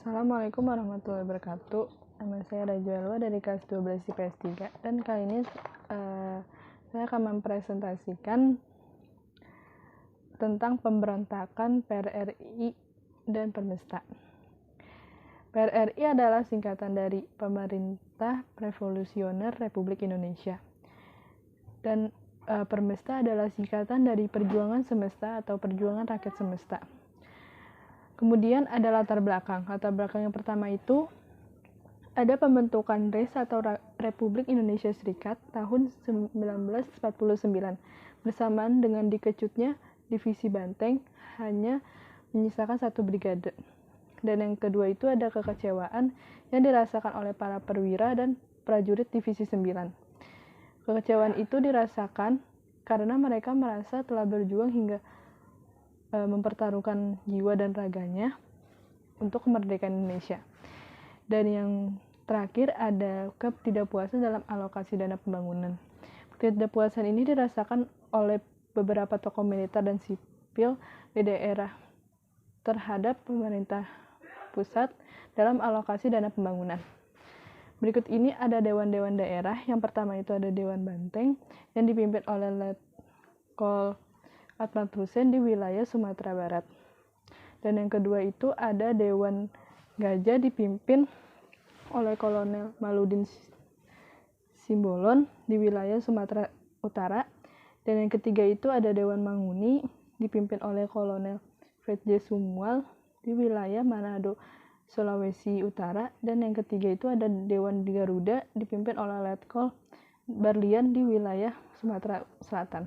Assalamualaikum warahmatullahi wabarakatuh. Nama saya Raju Elwa dari kelas 12 IPS 3 dan kali ini saya akan mempresentasikan tentang pemberontakan PRRI dan Permesta. PRRI adalah singkatan dari Pemerintah Revolusioner Republik Indonesia dan Permesta adalah singkatan dari Perjuangan Semesta atau Perjuangan Rakyat Semesta. Kemudian ada latar belakang. Latar belakang yang pertama itu ada pembentukan RES atau Republik Indonesia Serikat tahun 1949 bersamaan dengan dikecutnya divisi Banteng hanya menyisakan satu brigade. Dan yang kedua itu ada kekecewaan yang dirasakan oleh para perwira dan prajurit divisi 9. Kekecewaan itu dirasakan karena mereka merasa telah berjuang hingga mempertaruhkan jiwa dan raganya untuk kemerdekaan Indonesia. Dan yang terakhir ada ketidakpuasan dalam alokasi dana pembangunan. Ketidakpuasan ini dirasakan oleh beberapa tokoh militer dan sipil di daerah terhadap pemerintah pusat dalam alokasi dana pembangunan. Berikut ini ada dewan-dewan daerah. Yang pertama itu ada Dewan Banteng yang dipimpin oleh Letkol Ahmad Hussein di wilayah Sumatera Barat. Dan yang kedua itu ada Dewan Gajah dipimpin oleh Kolonel Maludin Simbolon di wilayah Sumatera Utara. Dan yang ketiga itu ada Dewan Manguni dipimpin oleh Kolonel F.J. Sumual di wilayah Manado, Sulawesi Utara. Dan yang ketiga itu ada Dewan Garuda dipimpin oleh Letkol Barlian di wilayah Sumatera Selatan.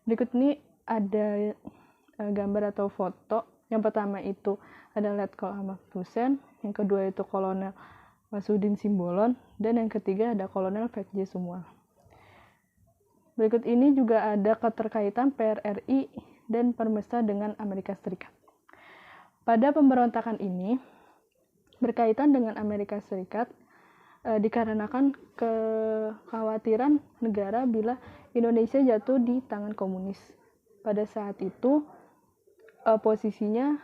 Berikut ini ada gambar atau foto. Yang pertama itu ada Letkol Ahmad Hussein, yang kedua itu Kolonel Masudin Simbolon, dan yang ketiga ada Kolonel F.J. Sumual. Berikut ini juga ada keterkaitan PRRI dan Permesta dengan Amerika Serikat. Pada pemberontakan ini berkaitan dengan Amerika Serikat dikarenakan kekhawatiran negara bila Indonesia jatuh di tangan komunis. Pada saat itu posisinya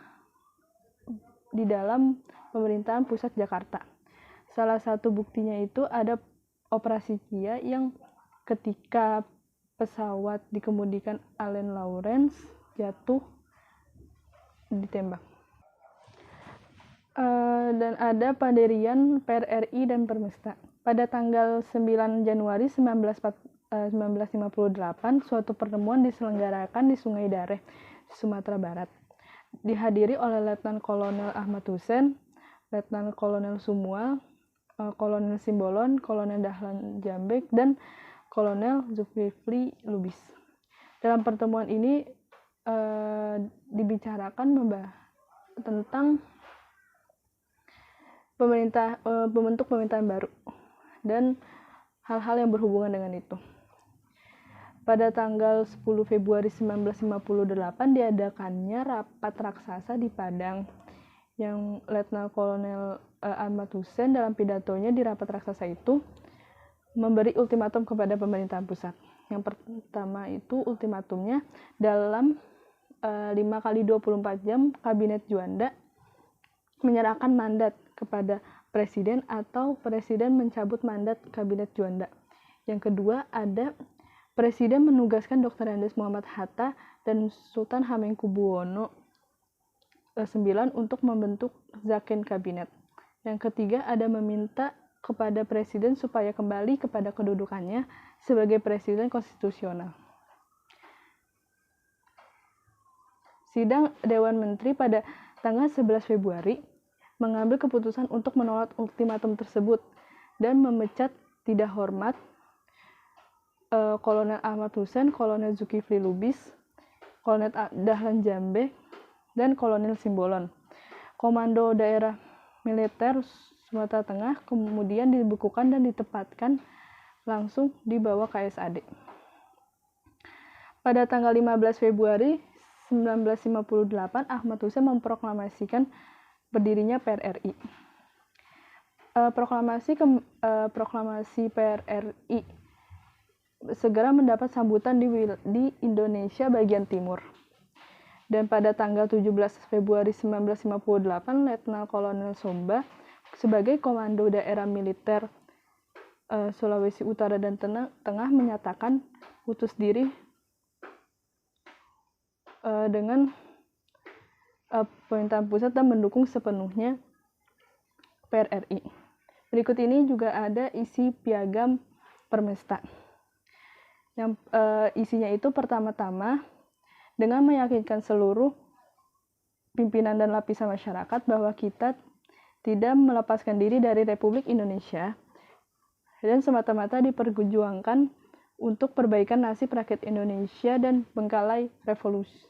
di dalam pemerintahan pusat Jakarta. Salah satu buktinya itu ada Operasi Kia yang ketika pesawat dikemudikan Allen Lawrence jatuh ditembak. Dan ada pendirian PRRI dan Permesta. Pada tanggal 9 Januari 1958, suatu pertemuan diselenggarakan di Sungai Dareh, Sumatera Barat. Dihadiri oleh Letnan Kolonel Ahmad Hussein, Letnan Kolonel Sumual, Kolonel Simbolon, Kolonel Dahlan Jambek, dan Kolonel Zulkifli Lubis. Dalam pertemuan ini dibicarakan tentang pembentuk pemerintahan baru dan hal-hal yang berhubungan dengan itu. Pada tanggal 10 Februari 1958 diadakannya rapat raksasa di Padang yang Letnan Kolonel Ahmad Hussein dalam pidatonya di rapat raksasa itu memberi ultimatum kepada pemerintahan pusat. Yang pertama itu ultimatumnya dalam 5 kali 24 jam Kabinet Juanda menyerahkan mandat kepada presiden atau presiden mencabut mandat Kabinet Juanda. Yang kedua ada presiden menugaskan Dr. Andes Muhammad Hatta dan Sultan Hamengkubuwono IX untuk membentuk Zakon Kabinet. Yang ketiga ada meminta kepada presiden supaya kembali kepada kedudukannya sebagai presiden konstitusional. Sidang Dewan Menteri pada tanggal 11 Februari mengambil keputusan untuk menolak ultimatum tersebut dan memecat tidak hormat Kolonel Ahmad Hussein, Kolonel Zulkifli Lubis, Kolonel Dahlan Jambek, dan Kolonel Simbolon. Komando Daerah Militer Sumatera Tengah kemudian dibekukan dan ditempatkan langsung di bawah KSAD. Pada tanggal 15 Februari 1958, Ahmad Hussein memproklamasikan berdirinya PRRI. Proklamasi PRRI segera mendapat sambutan di Indonesia bagian timur. Dan pada tanggal 17 Februari 1958, Letnan Kolonel Somba sebagai Komando Daerah Militer Sulawesi Utara dan Tengah menyatakan utus diri dengan pemerintahan pusat dan mendukung sepenuhnya PRRI. Berikut ini juga ada isi piagam Permesta. Yang isinya itu pertama-tama dengan meyakinkan seluruh pimpinan dan lapisan masyarakat bahwa kita tidak melepaskan diri dari Republik Indonesia dan semata-mata diperjuangkan untuk perbaikan nasib rakyat Indonesia dan bengkalai revolusi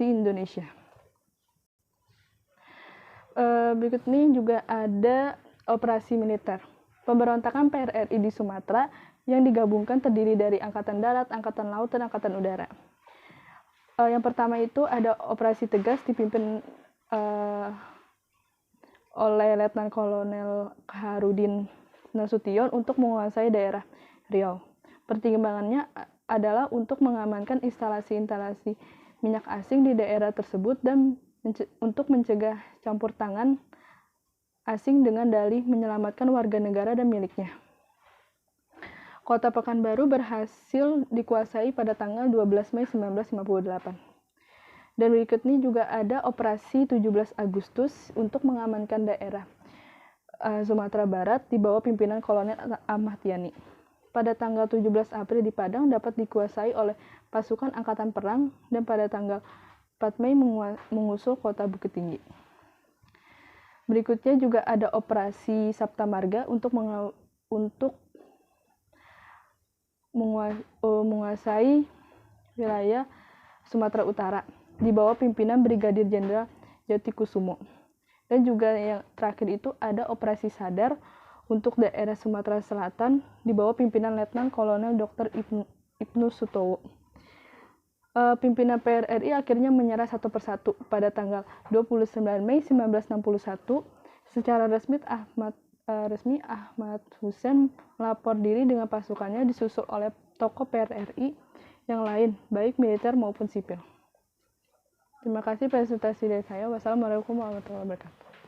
Indonesia. Berikut ini juga ada operasi militer. Pemberontakan PRRI di Sumatera yang digabungkan terdiri dari Angkatan Darat, Angkatan Laut, dan Angkatan Udara. Yang pertama itu ada operasi tegas dipimpin oleh Letnan Kolonel Harudin Nasution untuk menguasai daerah Riau. Pertimbangannya adalah untuk mengamankan instalasi-instalasi minyak asing di daerah tersebut dan untuk mencegah campur tangan asing dengan dalih menyelamatkan warga negara dan miliknya. Kota Pekanbaru berhasil dikuasai pada tanggal 12 Mei 1958. Dan berikut ini juga ada operasi 17 Agustus untuk mengamankan daerah Sumatera Barat di bawah pimpinan Kolonel Ahmad Yani. Pada tanggal 17 April di Padang dapat dikuasai oleh pasukan Angkatan Perang dan pada tanggal 4 Mei mengusul kota Bukit Tinggi. Berikutnya juga ada operasi Sabta Marga untuk menguasai wilayah Sumatera Utara di bawah pimpinan Brigadir Jenderal Jatikusumo. Dan juga yang terakhir itu ada operasi Sadar untuk daerah Sumatera Selatan di bawah pimpinan Letnan Kolonel Dr. Ibnu Sutowo. Pimpinan PRRI akhirnya menyerah satu persatu pada tanggal 29 Mei 1961. Secara resmi Ahmad Hussein melapor diri dengan pasukannya disusul oleh tokoh PRRI yang lain, baik militer maupun sipil. Terima kasih presentasi dari saya. Wassalamualaikum warahmatullahi wabarakatuh.